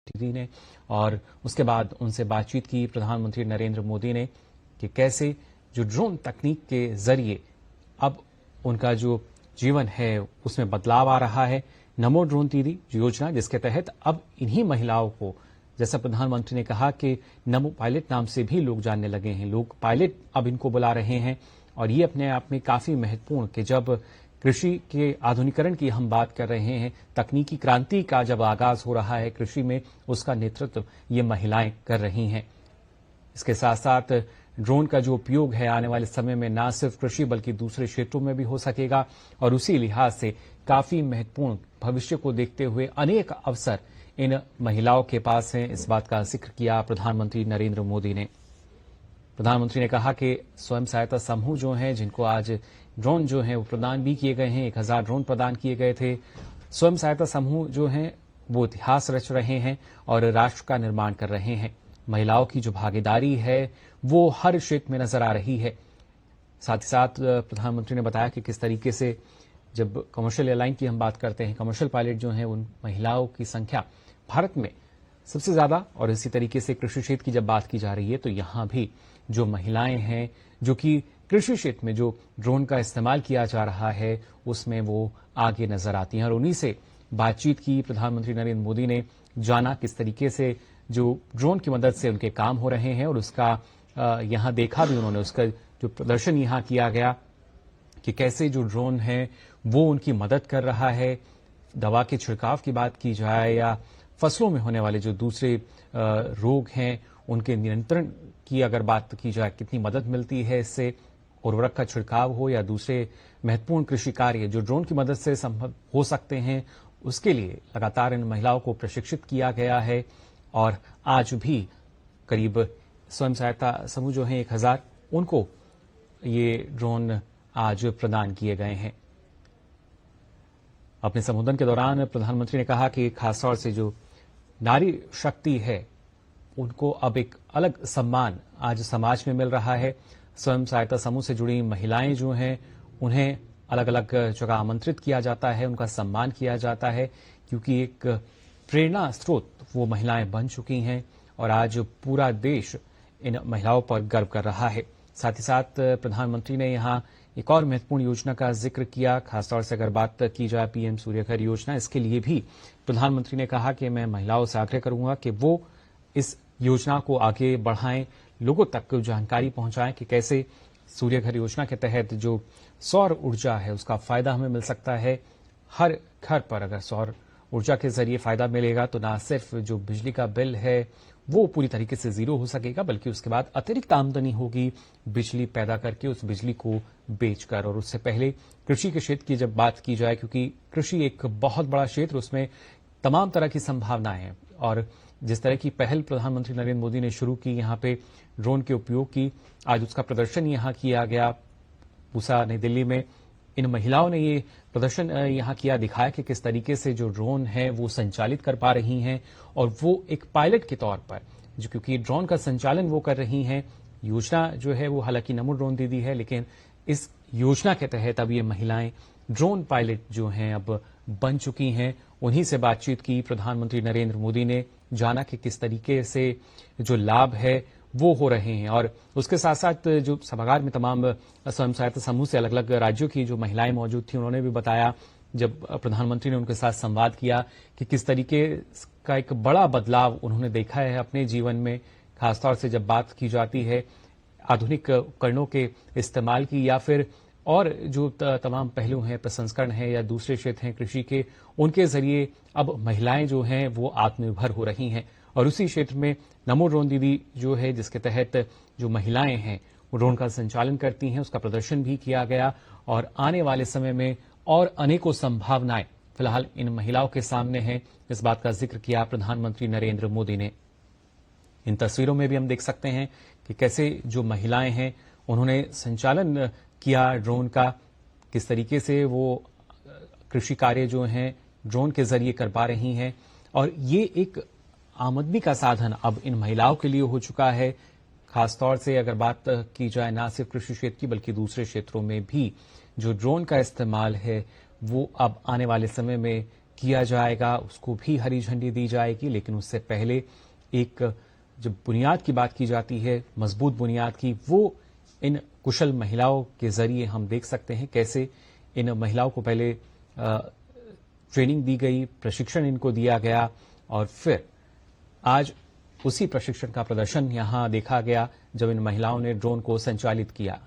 दीदी ने, और उसके बाद उनसे बातचीत की प्रधानमंत्री नरेंद्र मोदी ने कि कैसे जो ड्रोन तकनीक के जरिए अब उनका जो जीवन है उसमें बदलाव आ रहा है। नमो ड्रोन दीदी योजना, जिसके तहत अब इन्हीं महिलाओं को, जैसा प्रधानमंत्री ने कहा कि नमो पायलट नाम से भी लोग जानने लगे हैं, लोग पायलट अब इनको बुला रहे हैं। और ये अपने आप में काफी महत्वपूर्ण कि जब कृषि के आधुनिकीकरण की हम बात कर रहे हैं, तकनीकी क्रांति का जब आगाज हो रहा है कृषि में, उसका नेतृत्व ये महिलाएं कर रही हैं। इसके साथ साथ ड्रोन का जो उपयोग है आने वाले समय में न सिर्फ कृषि बल्कि दूसरे क्षेत्रों में भी हो सकेगा, और उसी लिहाज से काफी महत्वपूर्ण भविष्य को देखते हुए अनेक अवसर इन महिलाओं के पास हैं। इस बात का जिक्र किया प्रधानमंत्री नरेंद्र मोदी ने। प्रधानमंत्री ने कहा कि स्वयं सहायता समूह जो हैं, जिनको आज ड्रोन जो हैं वो प्रदान भी किए गए हैं, 1000 ड्रोन प्रदान किए गए थे। स्वयं सहायता समूह जो हैं वो इतिहास रच रहे हैं और राष्ट्र का निर्माण कर रहे हैं। महिलाओं की जो भागीदारी है वो हर क्षेत्र में नजर आ रही है। साथ ही साथ प्रधानमंत्री ने बताया कि किस तरीके से जब कमर्शियल एयरलाइन की हम बात करते हैं, कमर्शियल पायलट जो हैं, उन महिलाओं की संख्या भारत में सबसे ज्यादा, और इसी तरीके से कृषि क्षेत्र की जब बात की जा रही है तो यहां भी जो महिलाएं हैं जो कि कृषि क्षेत्र में जो ड्रोन का इस्तेमाल किया जा रहा है उसमें वो आगे नजर आती हैं। और उन्हीं से बातचीत की प्रधानमंत्री नरेंद्र मोदी ने, जाना किस तरीके से जो ड्रोन की मदद से उनके काम हो रहे हैं, और उसका यहां देखा भी उन्होंने, उसका जो प्रदर्शन यहां किया गया कि कैसे जो ड्रोन है वो उनकी मदद कर रहा है। दवा के छिड़काव की बात की जाए या फसलों में होने वाले जो दूसरे रोग हैं उनके नियंत्रण की अगर बात की जाए, कितनी मदद मिलती है इससे, उर्वरक का छिड़काव हो या दूसरे महत्वपूर्ण कृषि कार्य जो ड्रोन की मदद से संभव हो सकते हैं, उसके लिए लगातार इन महिलाओं को प्रशिक्षित किया गया है। और आज भी करीब स्वयं सहायता समूह जो हैं 1000, उनको ये ड्रोन आज प्रदान किए गए हैं। अपने संबोधन के दौरान प्रधानमंत्री ने कहा कि खासतौर से जो नारी शक्ति है उनको अब एक अलग सम्मान आज समाज में मिल रहा है। स्वयं सहायता समूह से जुड़ी महिलाएं जो हैं उन्हें अलग अलग जगह आमंत्रित किया जाता है, उनका सम्मान किया जाता है, क्योंकि एक प्रेरणा स्रोत वो महिलाएं बन चुकी हैं और आज पूरा देश इन महिलाओं पर गर्व कर रहा है। साथ ही साथ प्रधानमंत्री ने यहाँ एक और महत्वपूर्ण योजना का जिक्र किया, खासतौर से अगर बात की जाए पीएम सूर्य घर योजना, इसके लिए भी प्रधानमंत्री ने कहा कि मैं महिलाओं से आग्रह करूंगा कि वो इस योजना को आगे बढ़ाएं, लोगों तक जानकारी पहुंचाएं कि कैसे सूर्य घर योजना के तहत जो सौर ऊर्जा है उसका फायदा हमें मिल सकता है। हर घर पर अगर सौर ऊर्जा के जरिए फायदा मिलेगा तो ना सिर्फ जो बिजली का बिल है वो पूरी तरीके से जीरो हो सकेगा, बल्कि उसके बाद अतिरिक्त आमदनी होगी बिजली पैदा करके, उस बिजली को बेचकर। और उससे पहले कृषि के क्षेत्र की जब बात की जाए, क्योंकि कृषि एक बहुत बड़ा क्षेत्र, उसमें तमाम तरह की संभावनाएं हैं, और जिस तरह की पहल प्रधानमंत्री नरेंद्र मोदी ने शुरू की यहाँ पे ड्रोन के उपयोग की, आज उसका प्रदर्शन यहाँ किया गया पूसा नई दिल्ली में। इन महिलाओं ने ये प्रदर्शन यहाँ किया, दिखाया कि किस तरीके से जो ड्रोन है वो संचालित कर पा रही हैं, और वो एक पायलट के तौर पर जो, क्योंकि ड्रोन का संचालन वो कर रही हैं। योजना जो है वो हालांकि नमो ड्रोन दीदी है, लेकिन इस योजना के तहत अब ये महिलाएं ड्रोन पायलट जो हैं अब बन चुकी हैं। उन्हीं से बातचीत की प्रधानमंत्री नरेंद्र मोदी ने, जाना कि किस तरीके से जो लाभ है वो हो रहे हैं। और उसके साथ साथ जो सभागार में तमाम स्वयं सहायता समूह से अलग अलग राज्यों की जो महिलाएं मौजूद थी, उन्होंने भी बताया जब प्रधानमंत्री ने उनके साथ संवाद किया कि किस तरीके का एक बड़ा बदलाव उन्होंने देखा है अपने जीवन में, खासतौर से जब बात की जाती है आधुनिक उपकरणों के इस्तेमाल की, या फिर और जो तमाम पहलू हैं, प्रसंस्करण है या दूसरे क्षेत्र हैं कृषि के, उनके जरिए अब महिलाएं जो हैं वो आत्मनिर्भर हो रही हैं। और उसी क्षेत्र में नमो ड्रोन दीदी जो है, जिसके तहत जो महिलाएं हैं वो ड्रोन का संचालन करती हैं, उसका प्रदर्शन भी किया गया। और आने वाले समय में और अनेकों संभावनाएं फिलहाल इन महिलाओं के सामने हैं, इस बात का जिक्र किया प्रधानमंत्री नरेंद्र मोदी ने। इन तस्वीरों में भी हम देख सकते हैं कि कैसे जो महिलाएं हैं उन्होंने संचालन किया ड्रोन का, किस तरीके से वो कृषि कार्य जो हैं ड्रोन के जरिए कर पा रही हैं। और ये एक आमदनी का साधन अब इन महिलाओं के लिए हो चुका है, खासतौर से अगर बात की जाए ना सिर्फ कृषि क्षेत्र की बल्कि दूसरे क्षेत्रों में भी जो ड्रोन का इस्तेमाल है वो अब आने वाले समय में किया जाएगा, उसको भी हरी झंडी दी जाएगी। लेकिन उससे पहले एक जो बुनियाद की बात की जाती है, मजबूत बुनियाद की, वो इन कुशल महिलाओं के जरिए हम देख सकते हैं कैसे इन महिलाओं को पहले ट्रेनिंग दी गई, प्रशिक्षण इनको दिया गया और फिर आज उसी प्रशिक्षण का प्रदर्शन यहां देखा गया जब इन महिलाओं ने ड्रोन को संचालित किया।